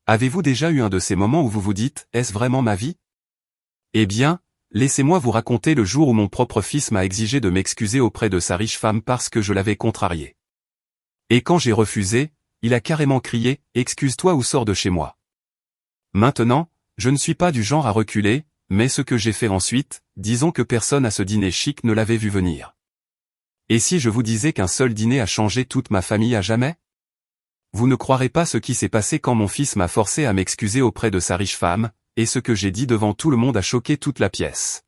Avez-vous déjà eu un de ces moments où vous vous dites « Est-ce vraiment ma vie ?» Eh bien, laissez-moi vous raconter le jour où mon propre fils m'a exigé de m'excuser auprès de sa riche femme parce que je l'avais contrarié. Et quand j'ai refusé, il a carrément crié « Excuse-toi ou sors de chez moi ». Maintenant, je ne suis pas du genre à reculer, mais ce que j'ai fait ensuite, disons que personne à ce dîner chic ne l'avait vu venir. Et si je vous disais qu'un seul dîner a changé toute ma famille à jamais? Vous ne croirez pas ce qui s'est passé quand mon fils m'a forcé à m'excuser auprès de sa riche femme, et ce que j'ai dit devant tout le monde a choqué toute la pièce.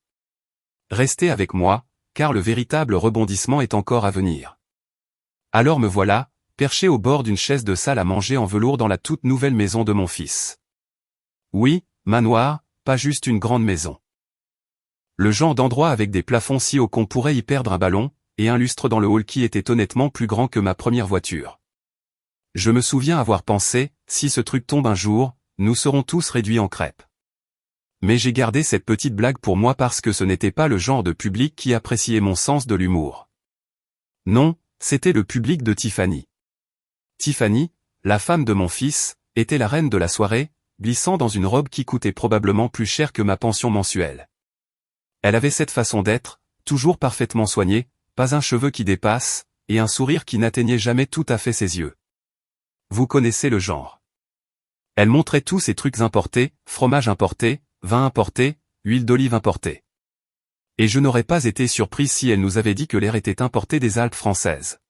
Restez avec moi, car le véritable rebondissement est encore à venir. Alors me voilà, perché au bord d'une chaise de salle à manger en velours dans la toute nouvelle maison de mon fils. Oui, manoir, pas juste une grande maison. Le genre d'endroit avec des plafonds si hauts qu'on pourrait y perdre un ballon, et un lustre dans le hall qui était honnêtement plus grand que ma première voiture. Je me souviens avoir pensé, si ce truc tombe un jour, nous serons tous réduits en crêpes. Mais j'ai gardé cette petite blague pour moi parce que ce n'était pas le genre de public qui appréciait mon sens de l'humour. Non, c'était le public de Tiffany. Tiffany, la femme de mon fils, était la reine de la soirée, glissant dans une robe qui coûtait probablement plus cher que ma pension mensuelle. Elle avait cette façon d'être, toujours parfaitement soignée, pas un cheveu qui dépasse, et un sourire qui n'atteignait jamais tout à fait ses yeux. Vous connaissez le genre. Elle montrait tous ces trucs importés, fromage importé, vin importé, huile d'olive importée. Et je n'aurais pas été surprise si elle nous avait dit que l'air était importé des Alpes françaises.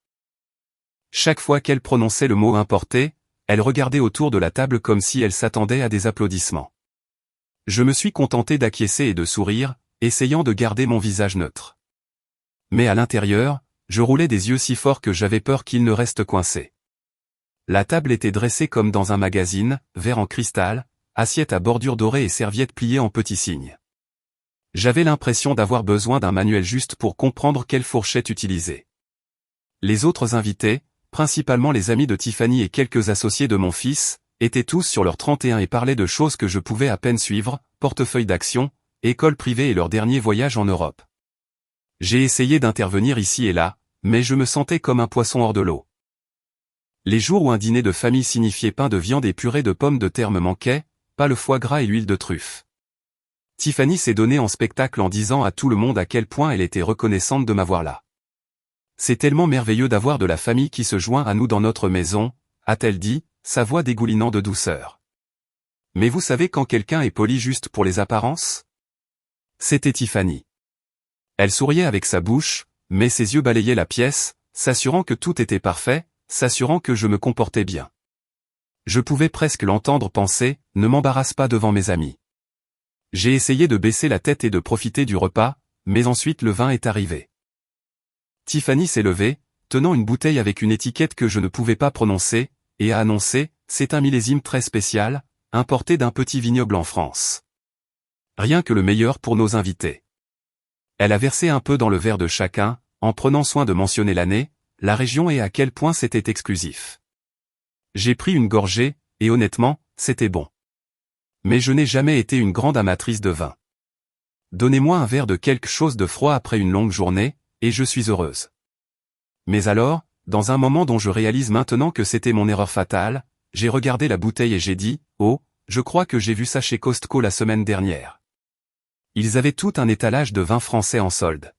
Chaque fois qu'elle prononçait le mot importé, elle regardait autour de la table comme si elle s'attendait à des applaudissements. Je me suis contenté d'acquiescer et de sourire, essayant de garder mon visage neutre. Mais à l'intérieur, je roulais des yeux si fort que j'avais peur qu'ils ne restent coincés. La table était dressée comme dans un magazine, verre en cristal, assiette à bordure dorée et serviette pliée en petits signes. J'avais l'impression d'avoir besoin d'un manuel juste pour comprendre quelle fourchette utiliser. Les autres invités, principalement les amis de Tiffany et quelques associés de mon fils, étaient tous sur leur 31 et parlaient de choses que je pouvais à peine suivre, portefeuille d'action, école privée et leur dernier voyage en Europe. J'ai essayé d'intervenir ici et là, mais je me sentais comme un poisson hors de l'eau. Les jours où un dîner de famille signifiait pain de viande et purée de pommes de terre me manquaient, pas le foie gras et l'huile de truffe. Tiffany s'est donnée en spectacle en disant à tout le monde à quel point elle était reconnaissante de m'avoir là. C'est tellement merveilleux d'avoir de la famille qui se joint à nous dans notre maison, a-t-elle dit, sa voix dégoulinant de douceur. Mais vous savez quand quelqu'un est poli juste pour les apparences? C'était Tiffany. Elle souriait avec sa bouche, mais ses yeux balayaient la pièce, s'assurant que tout était parfait, s'assurant que je me comportais bien. Je pouvais presque l'entendre penser, ne m'embarrasse pas devant mes amis. J'ai essayé de baisser la tête et de profiter du repas, mais ensuite le vin est arrivé. Tiffany s'est levée, tenant une bouteille avec une étiquette que je ne pouvais pas prononcer, et a annoncé, c'est un millésime très spécial, importé d'un petit vignoble en France. Rien que le meilleur pour nos invités. Elle a versé un peu dans le verre de chacun, en prenant soin de mentionner l'année, la région et à quel point c'était exclusif. J'ai pris une gorgée, et honnêtement, c'était bon. Mais je n'ai jamais été une grande amatrice de vin. Donnez-moi un verre de quelque chose de froid après une longue journée, et je suis heureuse. Mais alors, dans un moment dont je réalise maintenant que c'était mon erreur fatale, j'ai regardé la bouteille et j'ai dit, oh, je crois que j'ai vu ça chez Costco la semaine dernière. Ils avaient tout un étalage de vin français en solde.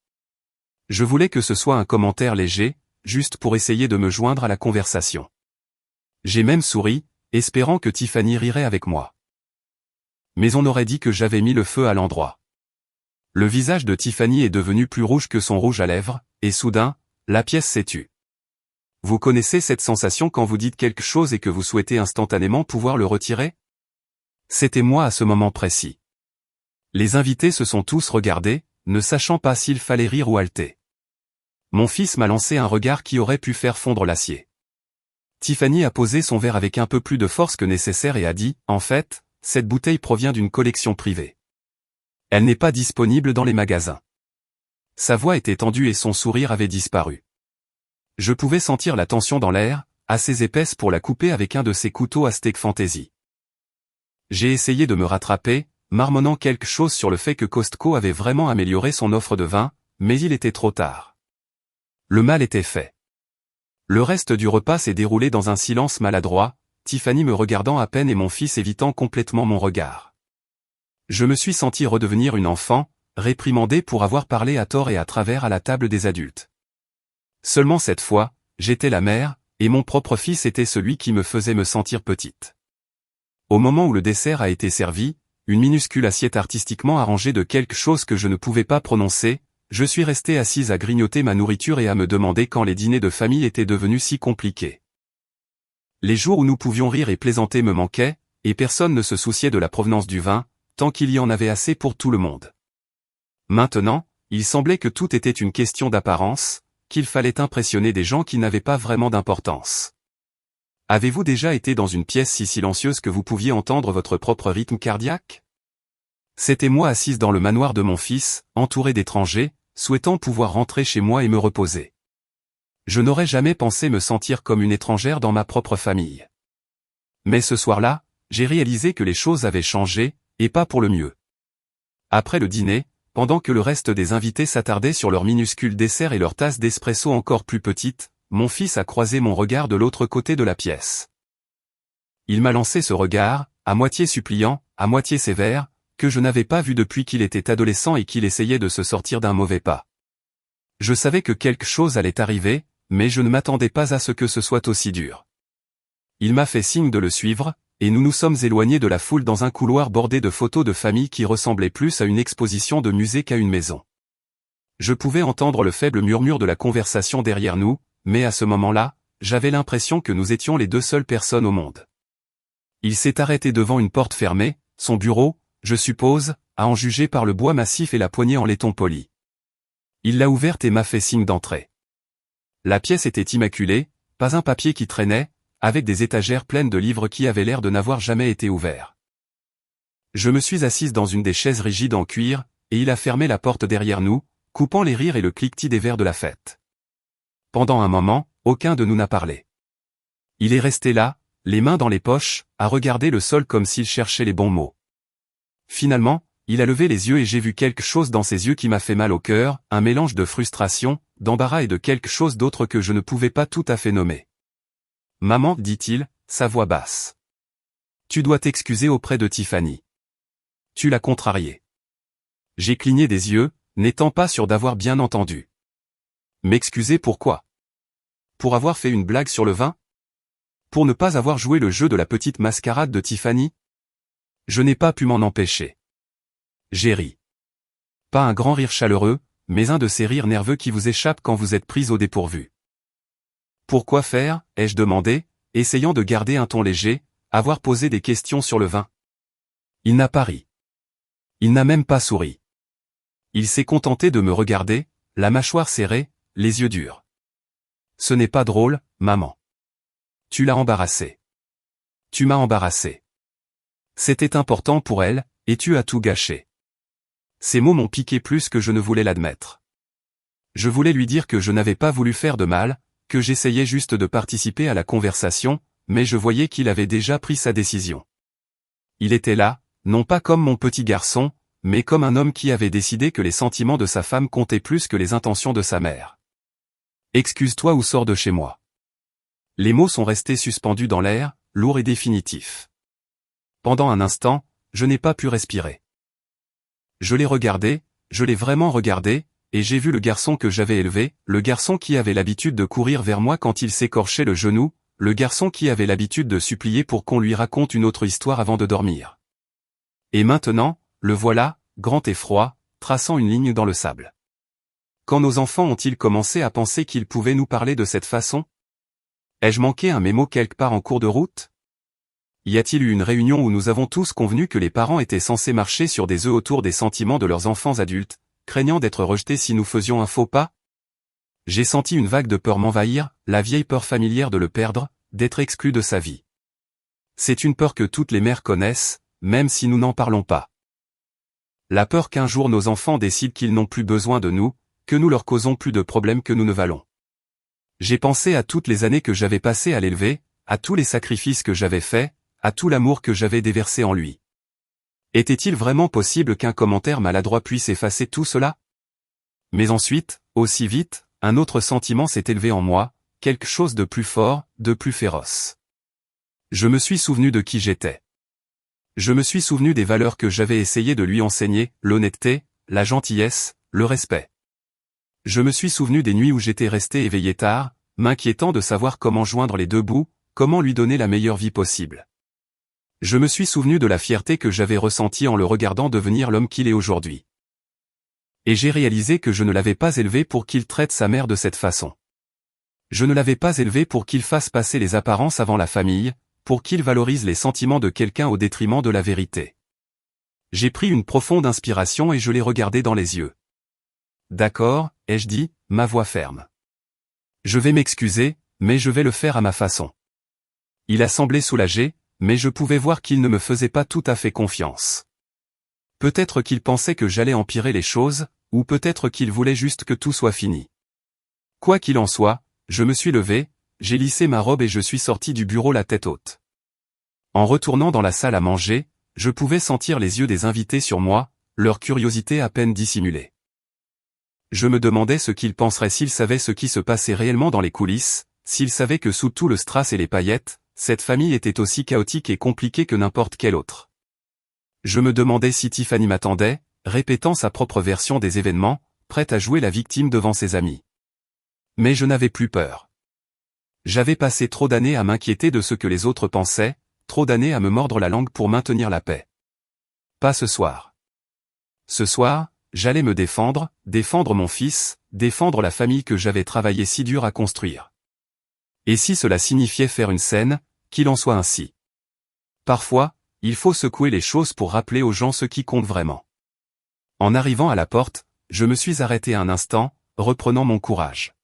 Je voulais que ce soit un commentaire léger, juste pour essayer de me joindre à la conversation. J'ai même souri, espérant que Tiffany rirait avec moi. Mais on aurait dit que j'avais mis le feu à l'endroit. Le visage de Tiffany est devenu plus rouge que son rouge à lèvres, et soudain, la pièce s'est tue. Vous connaissez cette sensation quand vous dites quelque chose et que vous souhaitez instantanément pouvoir le retirer? C'était moi à ce moment précis. Les invités se sont tous regardés, ne sachant pas s'il fallait rire ou halter. Mon fils m'a lancé un regard qui aurait pu faire fondre l'acier. Tiffany a posé son verre avec un peu plus de force que nécessaire et a dit, en fait, cette bouteille provient d'une collection privée. Elle n'est pas disponible dans les magasins. Sa voix était tendue et son sourire avait disparu. Je pouvais sentir la tension dans l'air, assez épaisse pour la couper avec un de ces couteaux à steak fantasy. J'ai essayé de me rattraper, marmonnant quelque chose sur le fait que Costco avait vraiment amélioré son offre de vin, mais il était trop tard. Le mal était fait. Le reste du repas s'est déroulé dans un silence maladroit, Tiffany me regardant à peine et mon fils évitant complètement mon regard. Je me suis senti redevenir une enfant, réprimandée pour avoir parlé à tort et à travers à la table des adultes. Seulement cette fois, j'étais la mère, et mon propre fils était celui qui me faisait me sentir petite. Au moment où le dessert a été servi, une minuscule assiette artistiquement arrangée de quelque chose que je ne pouvais pas prononcer, je suis restée assise à grignoter ma nourriture et à me demander quand les dîners de famille étaient devenus si compliqués. Les jours où nous pouvions rire et plaisanter me manquaient, et personne ne se souciait de la provenance du vin, tant qu'il y en avait assez pour tout le monde. Maintenant, il semblait que tout était une question d'apparence, qu'il fallait impressionner des gens qui n'avaient pas vraiment d'importance. Avez-vous déjà été dans une pièce si silencieuse que vous pouviez entendre votre propre rythme cardiaque? C'était moi assise dans le manoir de mon fils, entouré d'étrangers, souhaitant pouvoir rentrer chez moi et me reposer. Je n'aurais jamais pensé me sentir comme une étrangère dans ma propre famille. Mais ce soir-là, j'ai réalisé que les choses avaient changé, et pas pour le mieux. Après le dîner, pendant que le reste des invités s'attardaient sur leur minuscule dessert et leur tasse d'espresso encore plus petite, mon fils a croisé mon regard de l'autre côté de la pièce. Il m'a lancé ce regard, à moitié suppliant, à moitié sévère, que je n'avais pas vu depuis qu'il était adolescent et qu'il essayait de se sortir d'un mauvais pas. Je savais que quelque chose allait arriver, mais je ne m'attendais pas à ce que ce soit aussi dur. Il m'a fait signe de le suivre, et nous nous sommes éloignés de la foule dans un couloir bordé de photos de famille qui ressemblait plus à une exposition de musée qu'à une maison. Je pouvais entendre le faible murmure de la conversation derrière nous, mais à ce moment-là, j'avais l'impression que nous étions les deux seules personnes au monde. Il s'est arrêté devant une porte fermée, son bureau, je suppose, à en juger par le bois massif et la poignée en laiton poli. Il l'a ouverte et m'a fait signe d'entrer. La pièce était immaculée, pas un papier qui traînait, avec des étagères pleines de livres qui avaient l'air de n'avoir jamais été ouverts. Je me suis assise dans une des chaises rigides en cuir, et il a fermé la porte derrière nous, coupant les rires et le cliquetis des verres de la fête. Pendant un moment, aucun de nous n'a parlé. Il est resté là, les mains dans les poches, à regarder le sol comme s'il cherchait les bons mots. Finalement, il a levé les yeux et j'ai vu quelque chose dans ses yeux qui m'a fait mal au cœur, un mélange de frustration, d'embarras et de quelque chose d'autre que je ne pouvais pas tout à fait nommer. « Maman, dit-il, sa voix basse. Tu dois t'excuser auprès de Tiffany. Tu l'as contrariée. » J'ai cligné des yeux, n'étant pas sûr d'avoir bien entendu. M'excuser pourquoi? Pour avoir fait une blague sur le vin? Pour ne pas avoir joué le jeu de la petite mascarade de Tiffany? Je n'ai pas pu m'en empêcher. J'ai ri. Pas un grand rire chaleureux, mais un de ces rires nerveux qui vous échappent quand vous êtes prise au dépourvu. Pourquoi faire, ai-je demandé, essayant de garder un ton léger, avoir posé des questions sur le vin. Il n'a pas ri. Il n'a même pas souri. Il s'est contenté de me regarder, la mâchoire serrée, les yeux durs. Ce n'est pas drôle, maman. Tu l'as embarrassée. Tu m'as embarrassé. C'était important pour elle, et tu as tout gâché. Ces mots m'ont piqué plus que je ne voulais l'admettre. Je voulais lui dire que je n'avais pas voulu faire de mal, que j'essayais juste de participer à la conversation, mais je voyais qu'il avait déjà pris sa décision. Il était là, non pas comme mon petit garçon, mais comme un homme qui avait décidé que les sentiments de sa femme comptaient plus que les intentions de sa mère. Excuse-toi ou sors de chez moi. Les mots sont restés suspendus dans l'air, lourds et définitifs. Pendant un instant, je n'ai pas pu respirer. Je l'ai regardé, je l'ai vraiment regardé, et j'ai vu le garçon que j'avais élevé, le garçon qui avait l'habitude de courir vers moi quand il s'écorchait le genou, le garçon qui avait l'habitude de supplier pour qu'on lui raconte une autre histoire avant de dormir. Et maintenant, le voilà, grand et froid, traçant une ligne dans le sable. Quand nos enfants ont-ils commencé à penser qu'ils pouvaient nous parler de cette façon? Ai-je manqué un mémo quelque part en cours de route? Y a-t-il eu une réunion où nous avons tous convenu que les parents étaient censés marcher sur des œufs autour des sentiments de leurs enfants adultes, craignant d'être rejetés si nous faisions un faux pas? J'ai senti une vague de peur m'envahir, la vieille peur familière de le perdre, d'être exclu de sa vie. C'est une peur que toutes les mères connaissent, même si nous n'en parlons pas. La peur qu'un jour nos enfants décident qu'ils n'ont plus besoin de nous, que nous leur causons plus de problèmes que nous ne valons. J'ai pensé à toutes les années que j'avais passées à l'élever, à tous les sacrifices que j'avais faits, à tout l'amour que j'avais déversé en lui. Était-il vraiment possible qu'un commentaire maladroit puisse effacer tout cela? Mais ensuite, aussi vite, un autre sentiment s'est élevé en moi, quelque chose de plus fort, de plus féroce. Je me suis souvenu de qui j'étais. Je me suis souvenu des valeurs que j'avais essayé de lui enseigner, l'honnêteté, la gentillesse, le respect. Je me suis souvenu des nuits où j'étais resté éveillé tard, m'inquiétant de savoir comment joindre les deux bouts, comment lui donner la meilleure vie possible. Je me suis souvenu de la fierté que j'avais ressentie en le regardant devenir l'homme qu'il est aujourd'hui. Et j'ai réalisé que je ne l'avais pas élevé pour qu'il traite sa mère de cette façon. Je ne l'avais pas élevé pour qu'il fasse passer les apparences avant la famille, pour qu'il valorise les sentiments de quelqu'un au détriment de la vérité. J'ai pris une profonde inspiration et je l'ai regardé dans les yeux. D'accord, ai-je dit, ma voix ferme. Je vais m'excuser, mais je vais le faire à ma façon. Il a semblé soulagé, mais je pouvais voir qu'il ne me faisait pas tout à fait confiance. Peut-être qu'il pensait que j'allais empirer les choses, ou peut-être qu'il voulait juste que tout soit fini. Quoi qu'il en soit, je me suis levé, j'ai lissé ma robe et je suis sorti du bureau la tête haute. En retournant dans la salle à manger, je pouvais sentir les yeux des invités sur moi, leur curiosité à peine dissimulée. Je me demandais ce qu'ils penseraient s'ils savaient ce qui se passait réellement dans les coulisses, s'ils savaient que sous tout le strass et les paillettes, cette famille était aussi chaotique et compliquée que n'importe quelle autre. Je me demandais si Tiffany m'attendait, répétant sa propre version des événements, prête à jouer la victime devant ses amis. Mais je n'avais plus peur. J'avais passé trop d'années à m'inquiéter de ce que les autres pensaient, trop d'années à me mordre la langue pour maintenir la paix. Pas ce soir. Ce soir, j'allais me défendre mon fils, défendre la famille que j'avais travaillé si dur à construire. Et si cela signifiait faire une scène, qu'il en soit ainsi. Parfois, il faut secouer les choses pour rappeler aux gens ce qui compte vraiment. En arrivant à la porte, je me suis arrêté un instant, reprenant mon courage.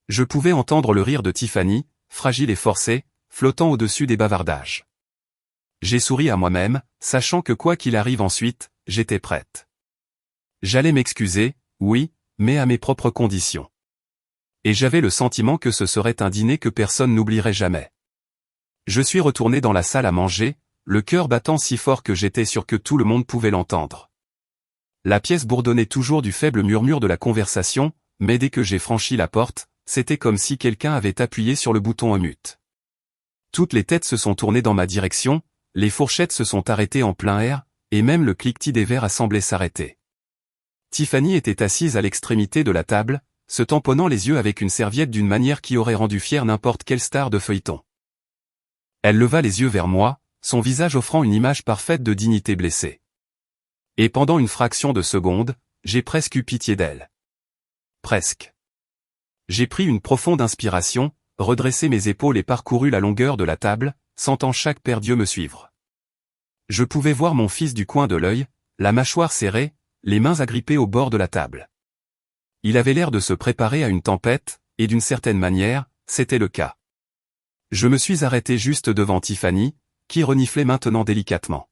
Je pouvais entendre le rire de Tiffany, fragile et forcé, flottant au-dessus des bavardages. J'ai souri à moi-même, sachant que quoi qu'il arrive ensuite, j'étais prête. J'allais m'excuser, oui, mais à mes propres conditions. Et j'avais le sentiment que ce serait un dîner que personne n'oublierait jamais. Je suis retourné dans la salle à manger, le cœur battant si fort que j'étais sûr que tout le monde pouvait l'entendre. La pièce bourdonnait toujours du faible murmure de la conversation, mais dès que j'ai franchi la porte, c'était comme si quelqu'un avait appuyé sur le bouton mute. Toutes les têtes se sont tournées dans ma direction, les fourchettes se sont arrêtées en plein air, et même le cliquetis des verres a semblé s'arrêter. Tiffany était assise à l'extrémité de la table, se tamponnant les yeux avec une serviette d'une manière qui aurait rendu fière n'importe quelle star de feuilleton. Elle leva les yeux vers moi, son visage offrant une image parfaite de dignité blessée. Et pendant une fraction de seconde, j'ai presque eu pitié d'elle. Presque. J'ai pris une profonde inspiration, redressé mes épaules et parcouru la longueur de la table, sentant chaque paire d'yeux me suivre. Je pouvais voir mon fils du coin de l'œil, la mâchoire serrée, les mains agrippées au bord de la table. Il avait l'air de se préparer à une tempête, et d'une certaine manière, c'était le cas. Je me suis arrêté juste devant Tiffany, qui reniflait maintenant délicatement.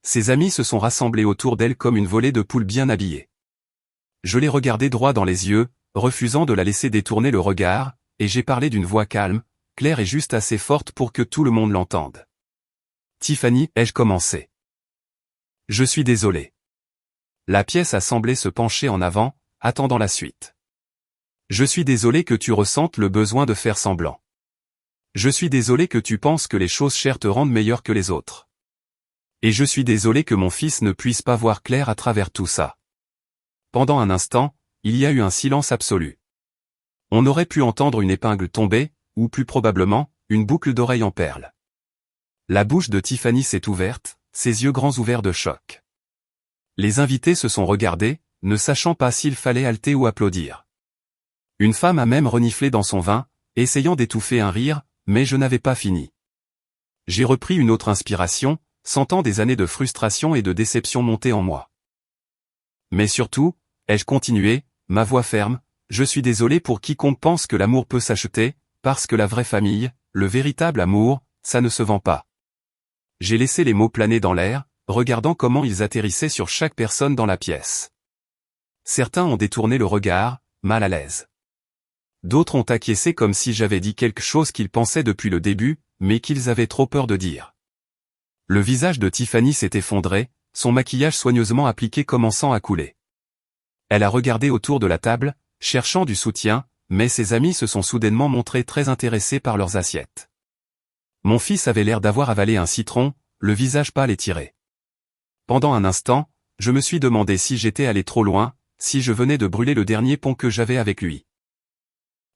Ses amis se sont rassemblés autour d'elle comme une volée de poules bien habillées. Je l'ai regardée droit dans les yeux, refusant de la laisser détourner le regard, et j'ai parlé d'une voix calme, claire et juste assez forte pour que tout le monde l'entende. Tiffany, ai-je commencé. Je suis désolé. La pièce a semblé se pencher en avant, attendant la suite. Je suis désolé que tu ressentes le besoin de faire semblant. Je suis désolé que tu penses que les choses chères te rendent meilleur que les autres. Et je suis désolé que mon fils ne puisse pas voir clair à travers tout ça. Pendant un instant, il y a eu un silence absolu. On aurait pu entendre une épingle tomber, ou plus probablement, une boucle d'oreille en perles. La bouche de Tiffany s'est ouverte, ses yeux grands ouverts de choc. Les invités se sont regardés, ne sachant pas s'il fallait halter ou applaudir. Une femme a même reniflé dans son vin, essayant d'étouffer un rire, mais je n'avais pas fini. J'ai repris une autre inspiration, sentant des années de frustration et de déception monter en moi. Mais surtout, ai-je continué, ma voix ferme, je suis désolé pour quiconque pense que l'amour peut s'acheter, parce que la vraie famille, le véritable amour, ça ne se vend pas. J'ai laissé les mots planer dans l'air, regardant comment ils atterrissaient sur chaque personne dans la pièce. Certains ont détourné le regard, mal à l'aise. D'autres ont acquiescé comme si j'avais dit quelque chose qu'ils pensaient depuis le début, mais qu'ils avaient trop peur de dire. Le visage de Tiffany s'est effondré, son maquillage soigneusement appliqué commençant à couler. Elle a regardé autour de la table, cherchant du soutien, mais ses amis se sont soudainement montrés très intéressés par leurs assiettes. Mon fils avait l'air d'avoir avalé un citron, le visage pâle et tiré. Pendant un instant, je me suis demandé si j'étais allé trop loin, si je venais de brûler le dernier pont que j'avais avec lui.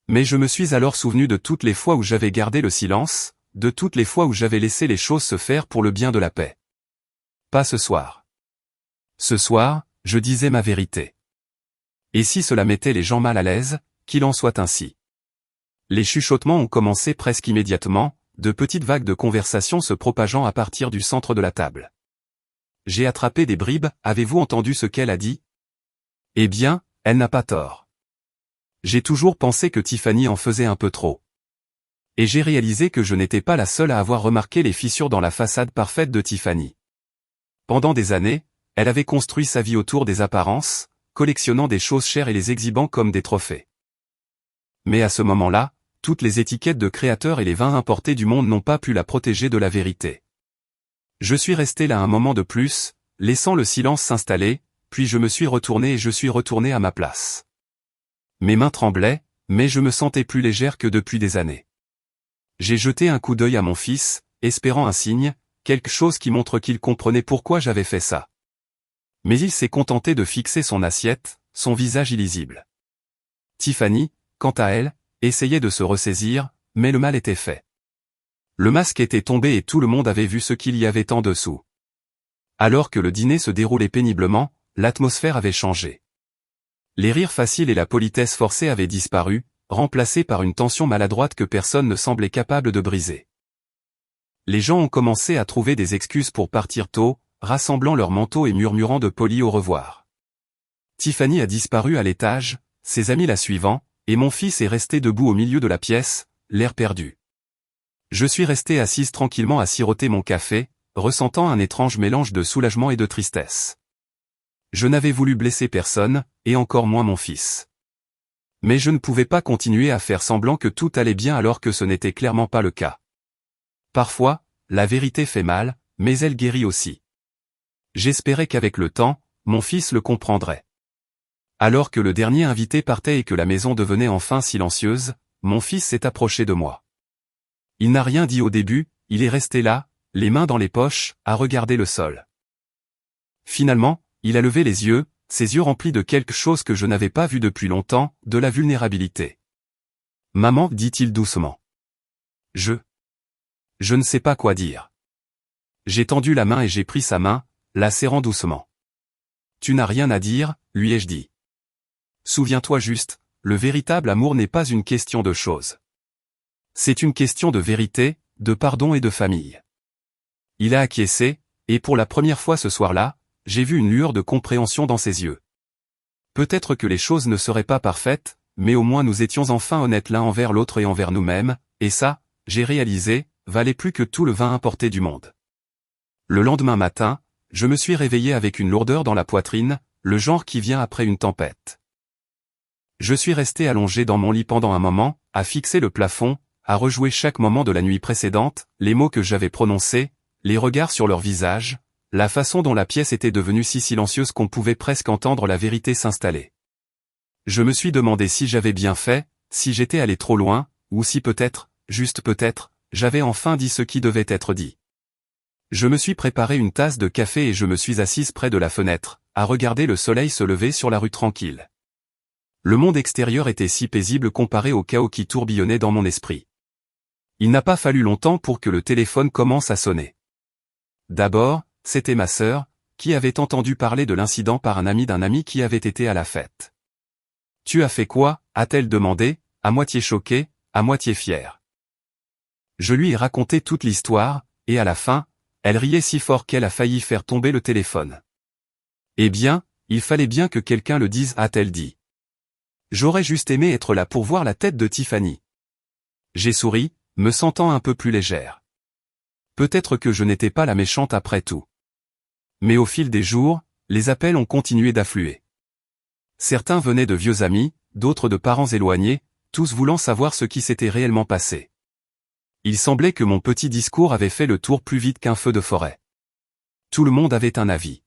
Mais je me suis alors souvenu de toutes les fois où j'avais gardé le silence, de toutes les fois où j'avais laissé les choses se faire pour le bien de la paix. Pas ce soir. Ce soir, je disais ma vérité. Et si cela mettait les gens mal à l'aise, qu'il en soit ainsi. Les chuchotements ont commencé presque immédiatement, de petites vagues de conversation se propageant à partir du centre de la table. J'ai attrapé des bribes, avez-vous entendu ce qu'elle a dit? Eh bien, elle n'a pas tort. J'ai toujours pensé que Tiffany en faisait un peu trop. Et j'ai réalisé que je n'étais pas la seule à avoir remarqué les fissures dans la façade parfaite de Tiffany. Pendant des années, elle avait construit sa vie autour des apparences, collectionnant des choses chères et les exhibant comme des trophées. Mais à ce moment-là, toutes les étiquettes de créateurs et les vins importés du monde n'ont pas pu la protéger de la vérité. Je suis resté là un moment de plus, laissant le silence s'installer, puis je me suis retourné et je suis retourné à ma place. Mes mains tremblaient, mais je me sentais plus légère que depuis des années. J'ai jeté un coup d'œil à mon fils, espérant un signe, quelque chose qui montre qu'il comprenait pourquoi j'avais fait ça. Mais il s'est contenté de fixer son assiette, son visage illisible. Tiffany, quant à elle, essayait de se ressaisir, mais le mal était fait. Le masque était tombé et tout le monde avait vu ce qu'il y avait en dessous. Alors que le dîner se déroulait péniblement, l'atmosphère avait changé. Les rires faciles et la politesse forcée avaient disparu, remplacés par une tension maladroite que personne ne semblait capable de briser. Les gens ont commencé à trouver des excuses pour partir tôt, rassemblant leurs manteaux et murmurant de polis au revoir. Tiffany a disparu à l'étage, ses amis la suivant, et mon fils est resté debout au milieu de la pièce, l'air perdu. Je suis resté assise tranquillement à siroter mon café, ressentant un étrange mélange de soulagement et de tristesse. Je n'avais voulu blesser personne, et encore moins mon fils. Mais je ne pouvais pas continuer à faire semblant que tout allait bien alors que ce n'était clairement pas le cas. Parfois, la vérité fait mal, mais elle guérit aussi. J'espérais qu'avec le temps, mon fils le comprendrait. Alors que le dernier invité partait et que la maison devenait enfin silencieuse, mon fils s'est approché de moi. Il n'a rien dit au début, il est resté là, les mains dans les poches, à regarder le sol. Finalement, il a levé les yeux, ses yeux remplis de quelque chose que je n'avais pas vu depuis longtemps, de la vulnérabilité. « Maman, dit-il doucement. Je ne sais pas quoi dire. » J'ai tendu la main et j'ai pris sa main, la serrant doucement. « Tu n'as rien à dire, lui ai-je dit. Souviens-toi juste, le véritable amour n'est pas une question de choses. C'est une question de vérité, de pardon et de famille. » Il a acquiescé, et pour la première fois ce soir-là, j'ai vu une lueur de compréhension dans ses yeux. Peut-être que les choses ne seraient pas parfaites, mais au moins nous étions enfin honnêtes l'un envers l'autre et envers nous-mêmes, et ça, j'ai réalisé, valait plus que tout le vin importé du monde. Le lendemain matin, je me suis réveillé avec une lourdeur dans la poitrine, le genre qui vient après une tempête. Je suis resté allongé dans mon lit pendant un moment, à fixer le plafond, à rejouer chaque moment de la nuit précédente, les mots que j'avais prononcés, les regards sur leur visage, la façon dont la pièce était devenue si silencieuse qu'on pouvait presque entendre la vérité s'installer. Je me suis demandé si j'avais bien fait, si j'étais allé trop loin, ou si peut-être, juste peut-être, j'avais enfin dit ce qui devait être dit. Je me suis préparé une tasse de café et je me suis assise près de la fenêtre, à regarder le soleil se lever sur la rue tranquille. Le monde extérieur était si paisible comparé au chaos qui tourbillonnait dans mon esprit. Il n'a pas fallu longtemps pour que le téléphone commence à sonner. D'abord, c'était ma sœur, qui avait entendu parler de l'incident par un ami d'un ami qui avait été à la fête. « Tu as fait quoi ?» a-t-elle demandé, à moitié choquée, à moitié fière. Je lui ai raconté toute l'histoire, et à la fin, elle riait si fort qu'elle a failli faire tomber le téléphone. « Eh bien, il fallait bien que quelqu'un le dise » a-t-elle dit. J'aurais juste aimé être là pour voir la tête de Tiffany. J'ai souri, me sentant un peu plus légère. Peut-être que je n'étais pas la méchante après tout. Mais au fil des jours, les appels ont continué d'affluer. Certains venaient de vieux amis, d'autres de parents éloignés, tous voulant savoir ce qui s'était réellement passé. Il semblait que mon petit discours avait fait le tour plus vite qu'un feu de forêt. Tout le monde avait un avis.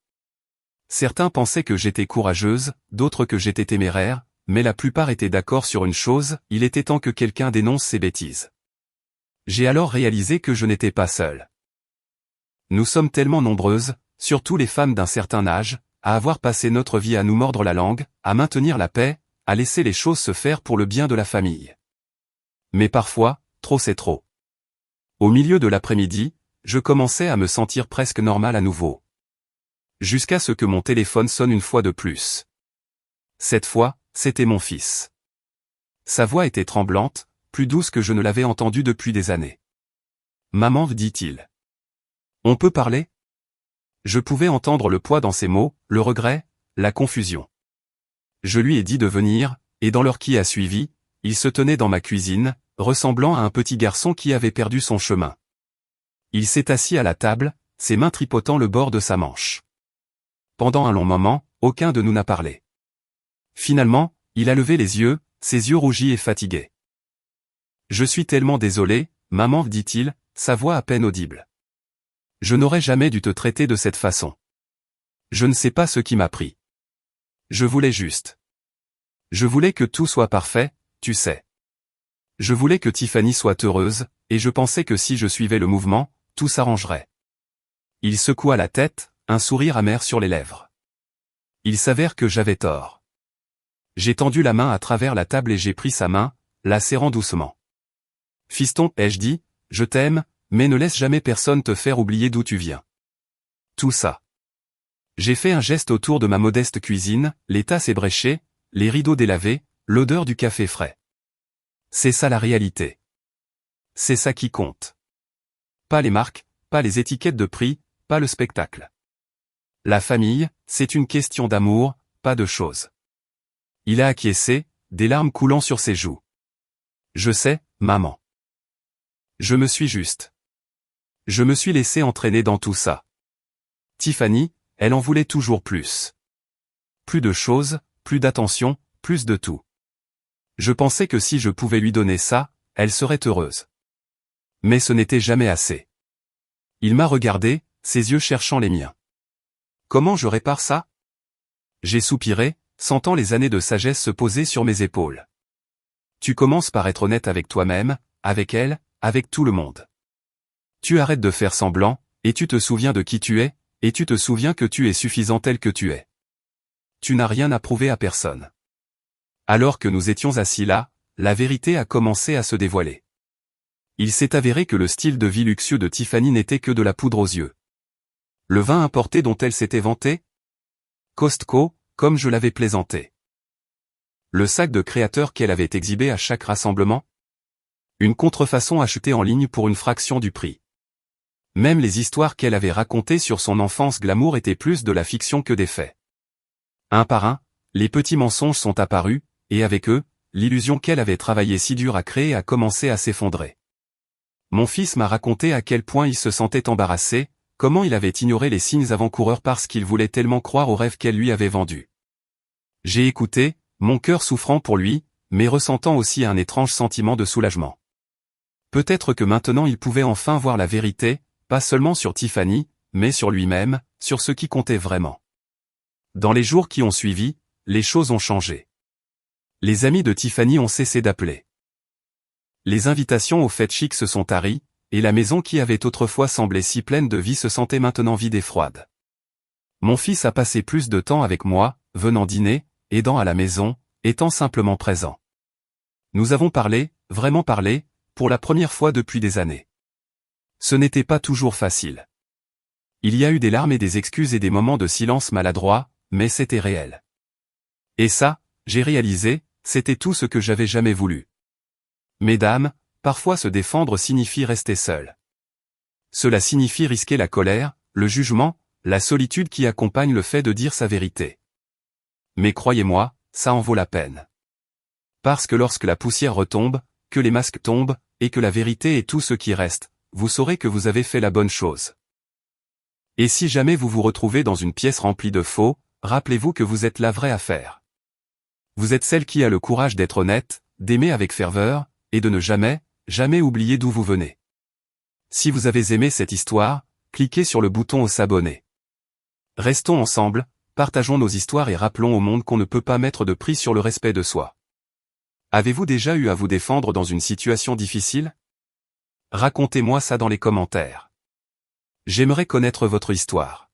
Certains pensaient que j'étais courageuse, d'autres que j'étais téméraire, mais la plupart étaient d'accord sur une chose, il était temps que quelqu'un dénonce ces bêtises. J'ai alors réalisé que je n'étais pas seul. Nous sommes tellement nombreuses, surtout les femmes d'un certain âge, à avoir passé notre vie à nous mordre la langue, à maintenir la paix, à laisser les choses se faire pour le bien de la famille. Mais parfois, trop c'est trop. Au milieu de l'après-midi, je commençais à me sentir presque normal à nouveau. Jusqu'à ce que mon téléphone sonne une fois de plus. Cette fois, c'était mon fils. Sa voix était tremblante, plus douce que je ne l'avais entendue depuis des années. « Maman, dit-il. On peut parler ?» Je pouvais entendre le poids dans ses mots, le regret, la confusion. Je lui ai dit de venir, et dans l'heure qui a suivi, il se tenait dans ma cuisine, ressemblant à un petit garçon qui avait perdu son chemin. Il s'est assis à la table, ses mains tripotant le bord de sa manche. Pendant un long moment, aucun de nous n'a parlé. Finalement, il a levé les yeux, ses yeux rougis et fatigués. « Je suis tellement désolé, maman, dit-il, sa voix à peine audible. Je n'aurais jamais dû te traiter de cette façon. Je ne sais pas ce qui m'a pris. Je voulais juste. Je voulais que tout soit parfait, tu sais. Je voulais que Tiffany soit heureuse, et je pensais que si je suivais le mouvement, tout s'arrangerait. » Il secoua la tête, un sourire amer sur les lèvres. Il s'avère que j'avais tort. J'ai tendu la main à travers la table et j'ai pris sa main, la serrant doucement. « Fiston, ai-je dit, je t'aime, mais ne laisse jamais personne te faire oublier d'où tu viens. » Tout ça. J'ai fait un geste autour de ma modeste cuisine, les tasses ébréchées, les rideaux délavés, l'odeur du café frais. C'est ça la réalité. C'est ça qui compte. Pas les marques, pas les étiquettes de prix, pas le spectacle. La famille, c'est une question d'amour, pas de choses. Il a acquiescé, des larmes coulant sur ses joues. Je sais, maman. Je me suis juste. Je me suis laissé entraîner dans tout ça. Tiffany, elle en voulait toujours plus. Plus de choses, plus d'attention, plus de tout. Je pensais que si je pouvais lui donner ça, elle serait heureuse. Mais ce n'était jamais assez. Il m'a regardé, ses yeux cherchant les miens. Comment je répare ça? J'ai soupiré, sentant les années de sagesse se poser sur mes épaules. Tu commences par être honnête avec toi-même, avec elle, avec tout le monde. Tu arrêtes de faire semblant, et tu te souviens de qui tu es, et tu te souviens que tu es suffisant tel que tu es. Tu n'as rien à prouver à personne. Alors que nous étions assis là, la vérité a commencé à se dévoiler. Il s'est avéré que le style de vie luxueux de Tiffany n'était que de la poudre aux yeux. Le vin importé dont elle s'était vantée? Costco, comme je l'avais plaisanté. Le sac de créateur qu'elle avait exhibé à chaque rassemblement? Une contrefaçon achetée en ligne pour une fraction du prix. Même les histoires qu'elle avait racontées sur son enfance glamour étaient plus de la fiction que des faits. Un par un, les petits mensonges sont apparus, et avec eux, l'illusion qu'elle avait travaillé si dur à créer a commencé à s'effondrer. Mon fils m'a raconté à quel point il se sentait embarrassé, comment il avait ignoré les signes avant-coureurs parce qu'il voulait tellement croire aux rêves qu'elle lui avait vendus. J'ai écouté, mon cœur souffrant pour lui, mais ressentant aussi un étrange sentiment de soulagement. Peut-être que maintenant il pouvait enfin voir la vérité, pas seulement sur Tiffany, mais sur lui-même, sur ce qui comptait vraiment. Dans les jours qui ont suivi, les choses ont changé. Les amis de Tiffany ont cessé d'appeler. Les invitations aux fêtes chics se sont taries, et la maison qui avait autrefois semblé si pleine de vie se sentait maintenant vide et froide. Mon fils a passé plus de temps avec moi, venant dîner, aidant à la maison, étant simplement présent. Nous avons parlé, vraiment parlé, pour la première fois depuis des années. Ce n'était pas toujours facile. Il y a eu des larmes et des excuses et des moments de silence maladroit, mais c'était réel. Et ça, j'ai réalisé, c'était tout ce que j'avais jamais voulu. Mesdames, parfois se défendre signifie rester seul. Cela signifie risquer la colère, le jugement, la solitude qui accompagne le fait de dire sa vérité. Mais croyez-moi, ça en vaut la peine. Parce que lorsque la poussière retombe, que les masques tombent, et que la vérité est tout ce qui reste, vous saurez que vous avez fait la bonne chose. Et si jamais vous vous retrouvez dans une pièce remplie de faux, rappelez-vous que vous êtes la vraie affaire. Vous êtes celle qui a le courage d'être honnête, d'aimer avec ferveur, et de ne jamais, jamais oublier d'où vous venez. Si vous avez aimé cette histoire, cliquez sur le bouton s'abonner. Restons ensemble, partageons nos histoires et rappelons au monde qu'on ne peut pas mettre de prix sur le respect de soi. Avez-vous déjà eu à vous défendre dans une situation difficile? Racontez-moi ça dans les commentaires. J'aimerais connaître votre histoire.